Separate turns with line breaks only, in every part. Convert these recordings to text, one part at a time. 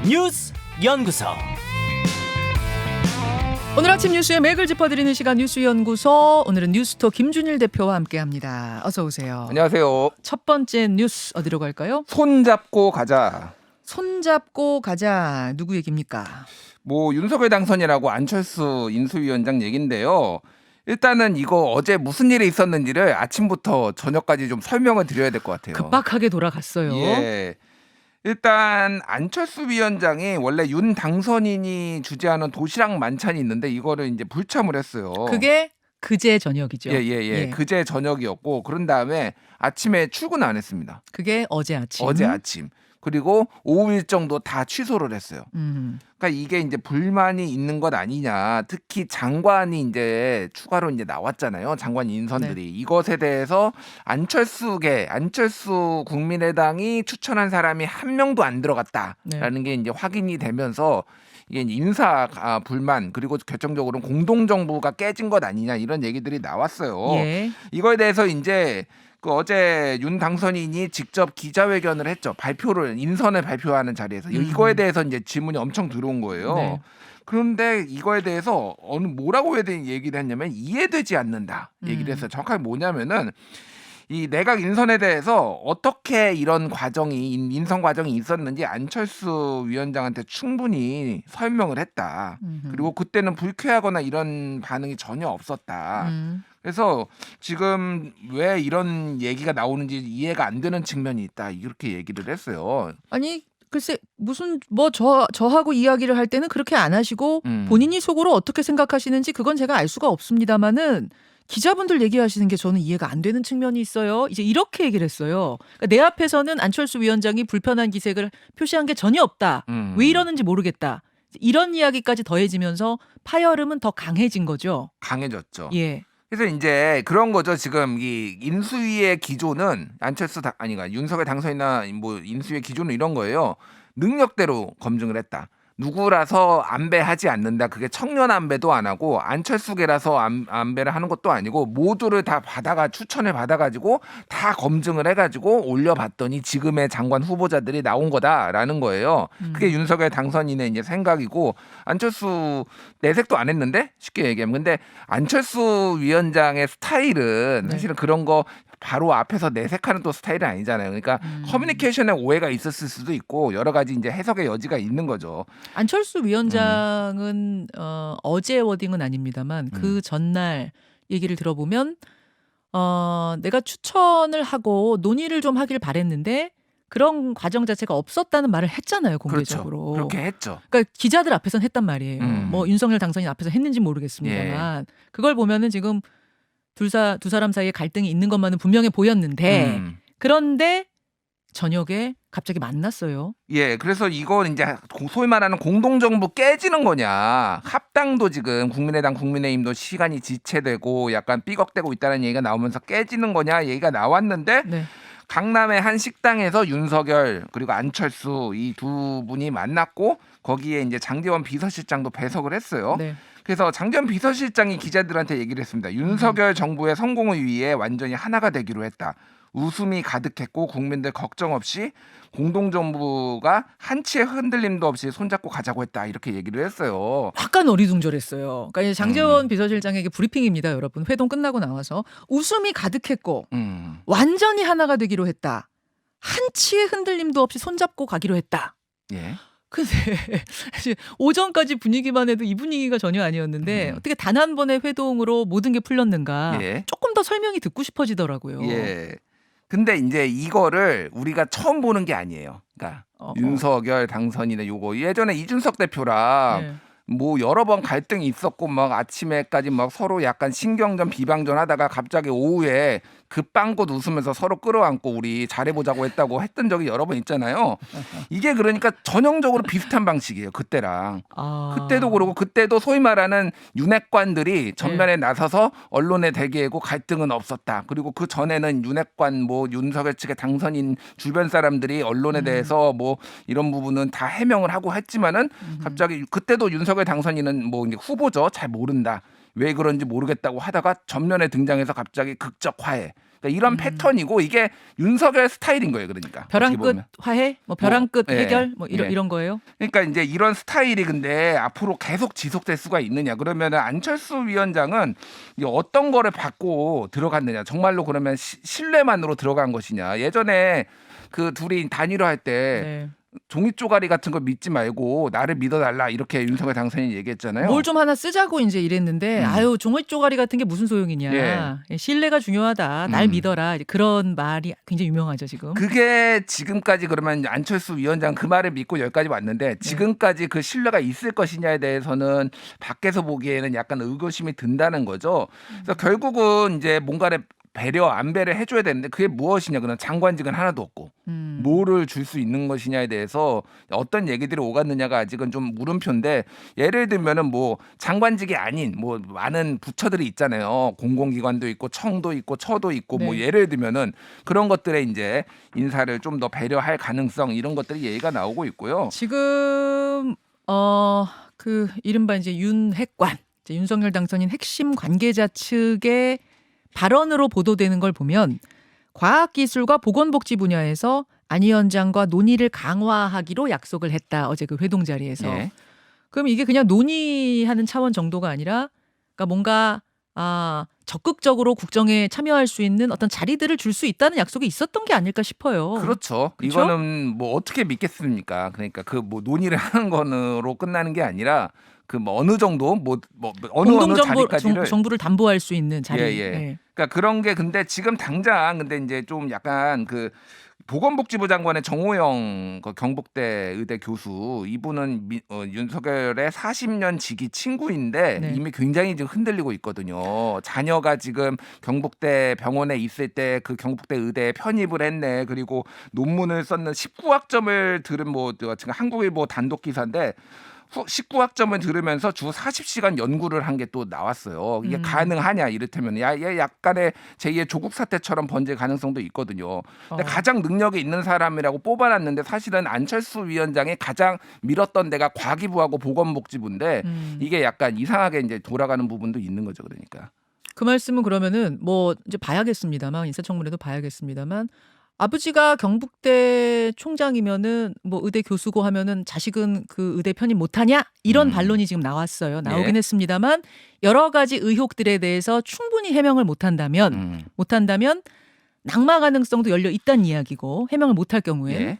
뉴스 연구소.
오늘 아침 뉴스의 맥을 짚어드리는 시간 뉴스연구소. 오늘은 뉴스토 김준일 대표와 함께합니다. 어서 오세요.
안녕하세요.
첫 번째 뉴스 어디로 갈까요?
손잡고 가자.
손잡고 가자. 누구 얘기입니까?
뭐 윤석열 당선이라고 안철수 인수위원장 얘긴데요. 일단은 이거 어제 무슨 일이 있었는지를 아침부터 저녁까지 좀 설명을 드려야 될 것 같아요.
급박하게 돌아갔어요.
예. 일단 안철수 위원장이 원래 윤 당선인이 주재하는 도시락 만찬이 있는데 이거를 이제 불참을 했어요.
그게 그제 저녁이죠.
예. 그제 저녁이었고 그런 다음에 아침에 출근 안 했습니다.
그게 어제 아침.
어제 아침. 그리고 오후 일정도 다 취소를 했어요. 그러니까 이게 이제 불만이 있는 것 아니냐. 특히 장관이 이제 추가로 이제 나왔잖아요. 장관 인선들이.
네.
이것에 대해서 안철수 국민의당이 추천한 사람이 한 명도 안 들어갔다라는 게 이제 확인이 되면서 이게 인사 불만 그리고 결정적으로는 공동정부가 깨진 것 아니냐 이런 얘기들이 나왔어요.
예.
이거에 대해서 이제 어제 윤 당선인이 직접 기자회견을 했죠. 인선을 발표하는 자리에서 이거에 대해서 이제 질문이 엄청 들어온 거예요.
네.
그런데 이거에 대해서 뭐라고 얘기를 했냐면 이해되지 않는다 얘기를 했어요. 정확하게 뭐냐면은 이 내각 인선에 대해서 어떻게 이런 인선 과정이 있었는지 안철수 위원장한테 충분히 설명을 했다. 그리고 그때는 불쾌하거나 이런 반응이 전혀 없었다. 그래서 지금 왜 이런 얘기가 나오는지 이해가 안 되는 측면이 있다. 이렇게 얘기를 했어요.
아니 글쎄 무슨 저하고 이야기를 할 때는 그렇게 안 하시고 본인이 속으로 어떻게 생각하시는지 그건 제가 알 수가 없습니다만은 기자분들 얘기하시는 게 저는 이해가 안 되는 측면이 있어요. 이제 이렇게 얘기를 했어요. 그러니까 내 앞에서는 안철수 위원장이 불편한 기색을 표시한 게 전혀 없다. 왜 이러는지 모르겠다. 이런 이야기까지 더해지면서 파열음은 더 강해진 거죠.
강해졌죠.
예.
그래서 이제 그런 거죠. 지금 이 인수위의 기조는 윤석열 당선이나 뭐 인수위의 기조는 이런 거예요. 능력대로 검증을 했다. 누구라서 안배하지 않는다. 그게 청년 안배도 안 하고 안철수계라서 안배를 하는 것도 아니고 모두를 다 추천을 받아가지고 다 검증을 해가지고 올려봤더니 지금의 장관 후보자들이 나온 거다라는 거예요. 그게 윤석열 당선인의 이제 생각이고 안철수 내색도 안 했는데 쉽게 얘기하면 근데 안철수 위원장의 스타일은 사실은 그런 거 바로 앞에서 내색하는 또 스타일은 아니잖아요. 그러니까 커뮤니케이션에 오해가 있었을 수도 있고 여러 가지 이제 해석의 여지가 있는 거죠.
안철수 위원장은 어제 워딩은 아닙니다만 그 전날 얘기를 들어보면 내가 추천을 하고 논의를 좀 하길 바랬는데 그런 과정 자체가 없었다는 말을 했잖아요. 공개적으로.
그렇죠. 그렇게 했죠.
그러니까 기자들 앞에서는 했단 말이에요. 뭐 윤석열 당선인 앞에서 했는지 모르겠습니다만 그걸 보면은 지금 두 사람 사이에 갈등이 있는 것만은 분명해 보였는데 그런데 저녁에 갑자기 만났어요.
예, 그래서 이거 이제 소위 말하는 공동정부 깨지는 거냐. 합당도 지금 국민의당, 국민의힘도 시간이 지체되고 약간 삐걱대고 있다는 얘기가 나오면서 깨지는 거냐 얘기가 나왔는데
네.
강남의 한 식당에서 윤석열 그리고 안철수 이 두 분이 만났고 거기에 이제 장제원 비서실장도 배석을 했어요.
네.
그래서 장제원 비서실장이 기자들한테 얘기를 했습니다. 윤석열 정부의 성공을 위해 완전히 하나가 되기로 했다. 웃음이 가득했고 국민들 걱정 없이 공동정부가 한치의 흔들림도 없이 손잡고 가자고 했다. 이렇게 얘기를 했어요.
약간 어리둥절했어요. 그러니까 이제 장제원 비서실장에게 브리핑입니다, 여러분. 회동 끝나고 나와서 웃음이 가득했고 완전히 하나가 되기로 했다. 한치의 흔들림도 없이 손잡고 가기로 했다.
예.
근데 사실 오전까지 분위기만 해도 이 분위기가 전혀 아니었는데 어떻게 단 한 번의 회동으로 모든 게 풀렸는가
예.
조금 더 설명이 듣고 싶어지더라고요.
예. 근데 이제 이거를 우리가 처음 보는 게 아니에요. 그러니까 윤석열 당선인의 요거 예전에 이준석 대표랑
네.
뭐 여러 번 갈등이 있었고 막 아침에까지 막 서로 약간 신경전 비방전 하다가 갑자기 오후에 급방긋 웃으면서 서로 끌어안고 우리 잘해보자고 했던 적이 여러 번 있잖아요. 이게 그러니까 전형적으로 비슷한 방식이에요. 그때랑. 그때도 그러고 그때도 소위 말하는 윤핵관들이 전면에 나서서 언론에 대기하고 갈등은 없었다. 그리고 그 전에는 윤핵관 뭐 윤석열 측의 당선인 주변 사람들이 언론에 대해서 뭐 이런 부분은 다 해명을 하고 했지만은 갑자기 그때도 윤석열 당선인은 뭐 이제 후보죠. 잘 모른다. 왜 그런지 모르겠다고 하다가 전면에 등장해서 갑자기 극적 화해. 그러니까 이런 패턴이고 이게 윤석열 스타일인 거예요. 그러니까
벼랑
어떻게
끝
보면.
화해, 뭐 벼랑 끝
예,
해결, 뭐
예.
이런 거예요.
그러니까 이제 이런 스타일이 근데 앞으로 계속 지속될 수가 있느냐? 그러면은 안철수 위원장은 이제 어떤 거를 받고 들어갔느냐? 정말로 그러면 신뢰만으로 들어간 것이냐? 예전에 그 둘이 단일화 할 때
네.
종이 쪼가리 같은 거 믿지 말고 나를 믿어달라 이렇게 윤석열 당선인이 얘기했잖아요.
뭘 좀 하나 쓰자고 이제 이랬는데 아유 종이 쪼가리 같은 게 무슨 소용이냐.
예.
신뢰가 중요하다. 날 믿어라. 그런 말이 굉장히 유명하죠 지금.
그게 지금까지 그러면 안철수 위원장 그 말을 믿고 여기까지 왔는데 지금까지 그 신뢰가 있을 것이냐에 대해서는 밖에서 보기에는 약간 의구심이 든다는 거죠. 그래서 결국은 이제 뭔가를 배려 안배를 해줘야 되는데 그게 무엇이냐 그런 장관직은 하나도 없고 뭐를 줄 수 있는 것이냐에 대해서 어떤 얘기들이 오갔느냐가 아직은 좀 물음표인데 예를 들면은 뭐 장관직이 아닌 뭐 많은 부처들이 있잖아요. 공공기관도 있고 청도 있고 처도 있고 뭐
네.
예를 들면은 그런 것들에 이제 인사를 좀 더 배려할 가능성 이런 것들이 얘기가 나오고 있고요.
지금 그 이른바 이제 윤핵관, 이제 윤석열 당선인 핵심 관계자 측의 발언으로 보도되는 걸 보면 과학기술과 보건복지 분야에서 안 위원장과 논의를 강화하기로 약속을 했다. 어제 그 회동 자리에서.
예.
그럼 이게 그냥 논의하는 차원 정도가 아니라 그러니까 뭔가 적극적으로 국정에 참여할 수 있는 어떤 자리들을 줄 수 있다는 약속이 있었던 게 아닐까 싶어요.
그렇죠.
그렇죠?
이거는 뭐 어떻게 믿겠습니까? 그러니까 그 뭐 논의를 하는 거로 끝나는 게 아니라 그 뭐 어느 정도 뭐 어느 자리까지를
정부를 담보할 수 있는 자리.
예.
예.
그러니까 그런 게 근데 지금 당장 근데 이제 좀 약간 그 보건복지부 장관의 정호영 그 경북대 의대 교수 이분은 윤석열의 40년 지기 친구인데
네.
이미 굉장히 지금 흔들리고 있거든요. 자녀가 지금 경북대 병원에 있을 때 그 경북대 의대에 편입을 했네. 그리고 논문을 썼는 19학점을 들은 뭐 지금 한국일보 단독 기사인데 19학점을 들으면서 주 40시간 연구를 한 게 또 나왔어요. 이게 가능하냐 이를테면 얘 약간의 제2의 조국 사태처럼 번질 가능성도 있거든요. 근데 가장 능력이 있는 사람이라고 뽑아놨는데 사실은 안철수 위원장이 가장 밀었던 데가 과기부하고 보건복지부인데 이게 약간 이상하게 이제 돌아가는 부분도 있는 거죠. 그러니까.
그 말씀은 그러면은 뭐 이제 봐야겠습니다만 인사청문회도 봐야겠습니다만 아버지가 경북대 총장이면은 뭐 의대 교수고 하면은 자식은 그 의대 편입 못하냐 이런 반론이 지금 나오긴
예.
했습니다만 여러 가지 의혹들에 대해서 충분히 해명을 못한다면 낙마 가능성도 열려 있다는 이야기고 해명을 못할 경우에
예.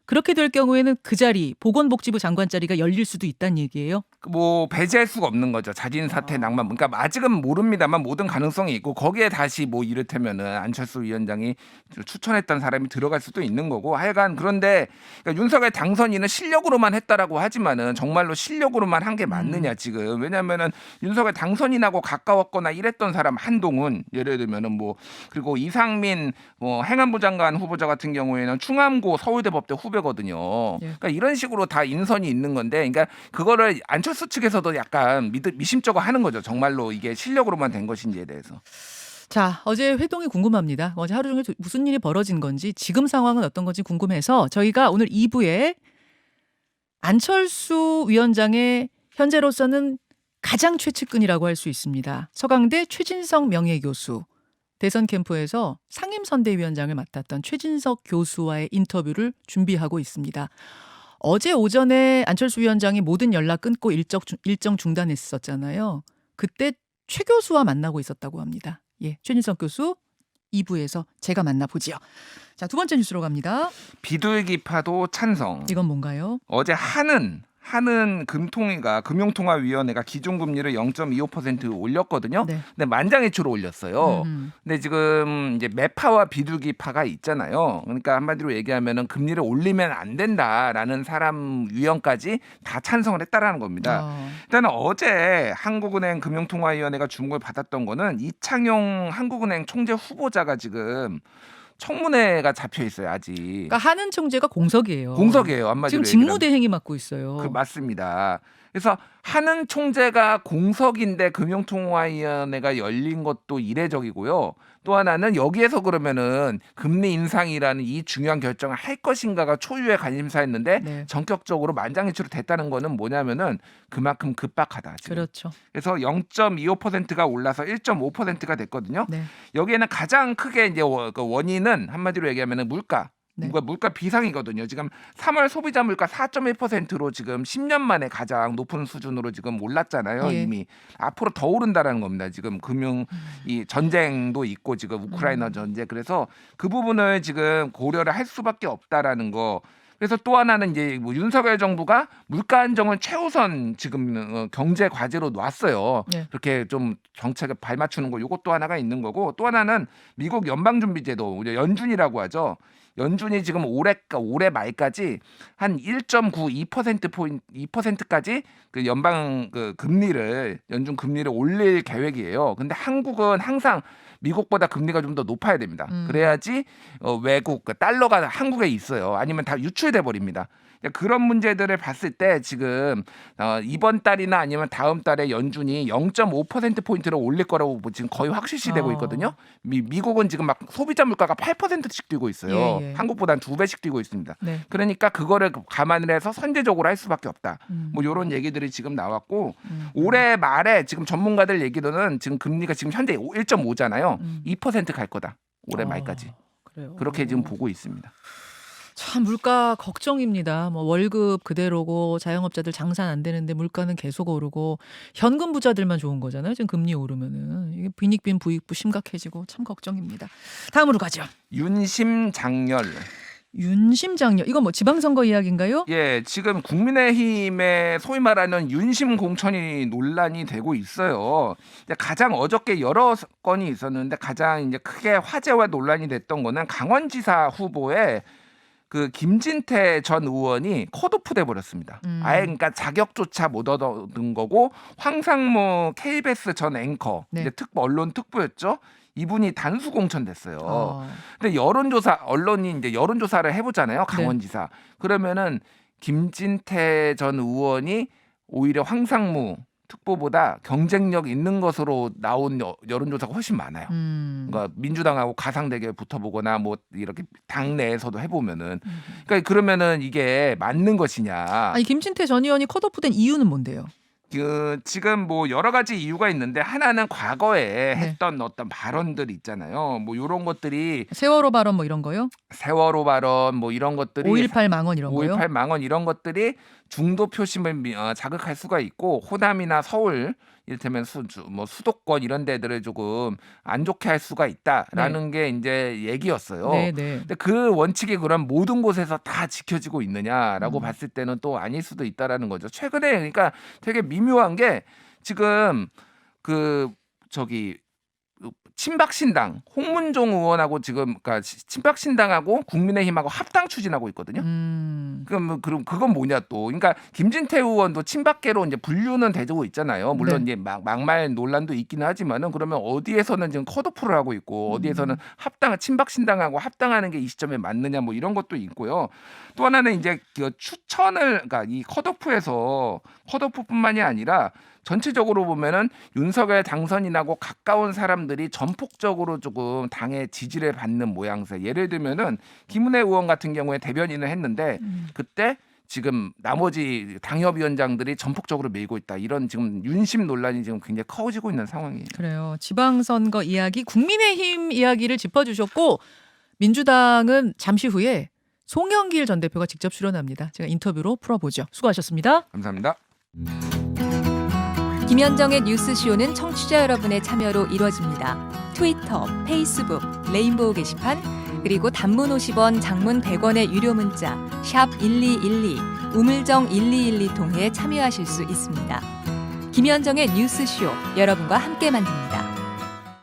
그렇게 될 경우에는 그 자리 보건복지부 장관 자리가 열릴 수도 있다는 얘기예요.
뭐 배제할 수가 없는 거죠. 자진 사퇴 낭만. 그러니까 아직은 모릅니다만 모든 가능성이 있고 거기에 다시 뭐 이를테면은 안철수 위원장이 추천했던 사람이 들어갈 수도 있는 거고 하여간 그런데 그러니까 윤석열 당선인은 실력으로만 했다라고 하지만은 정말로 실력으로만 한 게 맞느냐 지금. 왜냐면은 윤석열 당선인하고 가까웠거나 이랬던 사람 한동훈 예를 들면은 뭐 그리고 이상민 뭐 행안부 장관 후보자 같은 경우에는 충암고 서울대 법대 후배거든요.
예.
그러니까 이런 식으로 다 인선이 있는 건데 그러니까 그거를 안철수 측에서도 약간 미심쩍어 하는 거죠. 정말로 이게 실력으로만 된 것인지에 대해서.
자, 어제 회동이 궁금합니다. 어제 하루 종일 무슨 일이 벌어진 건지 지금 상황은 어떤 건지 궁금해서 저희가 오늘 2부에 안철수 위원장의 현재로서는 가장 최측근이라고 할 수 있습니다. 서강대 최진석 명예교수. 대선 캠프에서 상임선대위원장을 맡았던 최진석 교수와의 인터뷰를 준비하고 있습니다. 어제 오전에 안철수 위원장이 모든 연락 끊고 일정 중단했었잖아요. 그때 최 교수와 만나고 있었다고 합니다. 예, 최진석 교수 2부에서 제가 만나보지요. 자, 두 번째 뉴스로 갑니다.
비둘기파도 찬성.
이건 뭔가요?
어제 한은 금융통화위원회가 기준금리를 0.25% 올렸거든요.
네.
근데 만장일치로 올렸어요. 근데 지금 이제 매파와 비둘기파가 있잖아요. 그러니까 한마디로 얘기하면은 금리를 올리면 안 된다라는 사람 유형까지 다 찬성을 했다라는 겁니다. 일단은 어제 한국은행 금융통화위원회가 주목을 받았던 거는 이창용 한국은행 총재 후보자가 지금 청문회가 잡혀 있어요 아직.
그러니까 하는 총재가 공석이에요.
공석이에요 한마디로
지금
얘기를 하면.
직무대행이 맡고 있어요.
맞습니다. 그래서 하는 총재가 공석인데 금융통화위원회가 열린 것도 이례적이고요. 또 하나는 여기에서 그러면은 금리 인상이라는 이 중요한 결정을 할 것인가가 초유의 관심사였는데
네.
전격적으로 만장일치로 됐다는 거는 뭐냐면은 그만큼 급박하다. 지금.
그렇죠.
그래서 0.25%가 올라서 1.5%가 됐거든요.
네.
여기에는 가장 크게 이제 그 원인은 한마디로 얘기하면은 물가.
네.
물가 비상이거든요. 지금 3월 소비자 물가 4.1%로 지금 10년 만에 가장 높은 수준으로 지금 올랐잖아요.
예.
이미 앞으로 더 오른다라는 겁니다. 지금 금융 이 전쟁도 있고 지금 우크라이나 전쟁 그래서 그 부분을 지금 고려를 할 수밖에 없다라는 거. 그래서 또 하나는 이제 뭐 윤석열 정부가 물가 안정을 최우선 지금 경제 과제로 놨어요.
네.
그렇게 좀 정책에 발맞추는 거 요것도 하나가 있는 거고 또 하나는 미국 연방준비제도 우리 연준이라고 하죠. 연준이 지금 올해 말까지 한 1.92%까지 그 연방 그 연준 금리를 올릴 계획이에요. 근데 한국은 항상 미국보다 금리가 좀 더 높아야 됩니다. 그래야지 외국 달러가 한국에 있어요. 아니면 다 유출돼 버립니다. 그런 문제들을 봤을 때 지금 이번 달이나 아니면 다음 달에 연준이 0.5%포인트를 올릴 거라고 지금 거의 확실시되고 있거든요. 미국은 지금 막 소비자 물가가 8%씩 뛰고 있어요.
예.
한국보다 한 2배씩 뛰고 있습니다.
네.
그러니까 그거를 감안을 해서 선제적으로 할 수밖에 없다. 뭐 이런 얘기들이 지금 나왔고 올해 말에 지금 전문가들 얘기로는 지금 금리가 지금 현재 1.5잖아요. 2% 갈 거다. 올해 말까지.
그래요.
그렇게 지금 보고 있습니다.
참 물가 걱정입니다. 뭐 월급 그대로고 자영업자들 장사 안 되는데 물가는 계속 오르고 현금 부자들만 좋은 거잖아요. 지금 금리 오르면은 이게 빈익빈 부익부 심각해지고 참 걱정입니다. 다음으로 가죠.
윤심장렬.
윤심장렬 이거 뭐 지방선거 이야기인가요?
예, 지금 국민의힘의 소위 말하는 윤심 공천이 논란이 되고 있어요. 가장 어저께 여러 건이 있었는데 가장 이제 크게 화제와 논란이 됐던 거는 강원지사 후보의 그 김진태 전 의원이 컷오프 돼 버렸습니다. 아예 그러니까 자격조차 못 얻은 거고 황상무 KBS 전 앵커
네.
이제 언론 특보였죠. 이분이 단수 공천됐어요. 근데 언론이 이제 여론조사를 해보잖아요. 강원지사. 그러면은 김진태 전 의원이 오히려 황상무 특보보다 경쟁력 있는 것으로 나온 여론조사가 훨씬 많아요. 그러니까 민주당하고 가상대결 붙어보거나 뭐 이렇게 당 내에서도 해보면은 그러니까 그러면은 이게 맞는 것이냐?
아니 김진태 전 의원이 컷오프된 이유는 뭔데요?
지금 뭐 여러 가지 이유가 있는데 하나는 과거에
네.
했던 어떤 발언들 있잖아요. 뭐 이런 것들이
세월호 발언 뭐 이런 거요?
세월호 발언 뭐 이런 것들이
5.18 망언 이런 거요?
5.18 망언 이런 것들이 중도 표심을 자극할 수가 있고 호남이나 서울 이를테면 수도권 이런 데들을 조금 안 좋게 할 수가 있다라는 게 이제 얘기였어요.
네, 네.
근데 그 원칙이 그럼 모든 곳에서 다 지켜지고 있느냐라고 봤을 때는 또 아닐 수도 있다라는 거죠. 최근에 그러니까 되게 미묘한 게 지금 친박신당 홍문종 의원하고 지금 그러니까 친박신당하고 국민의힘하고 합당 추진하고 있거든요. 그럼 그건 뭐냐 또. 그러니까 김진태 의원도 친박계로 이제 분류는 되고 있잖아요. 물론
네.
이제 막말 논란도 있기는 하지만은 그러면 어디에서는 지금 컷오프를 하고 있고 어디에서는 친박신당하고 합당하는 게 이 시점에 맞느냐 뭐 이런 것도 있고요. 또 하나는 이제 그 그러니까 이 컷오프뿐만이 아니라 전체적으로 보면은 윤석열 당선이 나고 가까운 사람들이 전폭적으로 조금 당의 지지를 받는 모양새. 예를 들면은 김은혜 의원 같은 경우에 대변인을 했는데 그때 지금 나머지 당협위원장들이 전폭적으로 밀고 있다. 이런 지금 윤심 논란이 지금 굉장히 커지고 있는 상황이에요.
그래요. 지방선거 이야기, 국민의힘 이야기를 짚어주셨고 민주당은 잠시 후에 송영길 전 대표가 직접 출연합니다. 제가 인터뷰로 풀어보죠. 수고하셨습니다.
감사합니다.
김현정의 뉴스쇼는 청취자 여러분의 참여로 이루어집니다. 트위터, 페이스북, 레인보우 게시판, 그리고 단문 50원, 장문 100원의 유료 문자 샵 1212, 우물정 1212 통해 참여하실 수 있습니다. 김현정의 뉴스쇼, 여러분과 함께 만듭니다.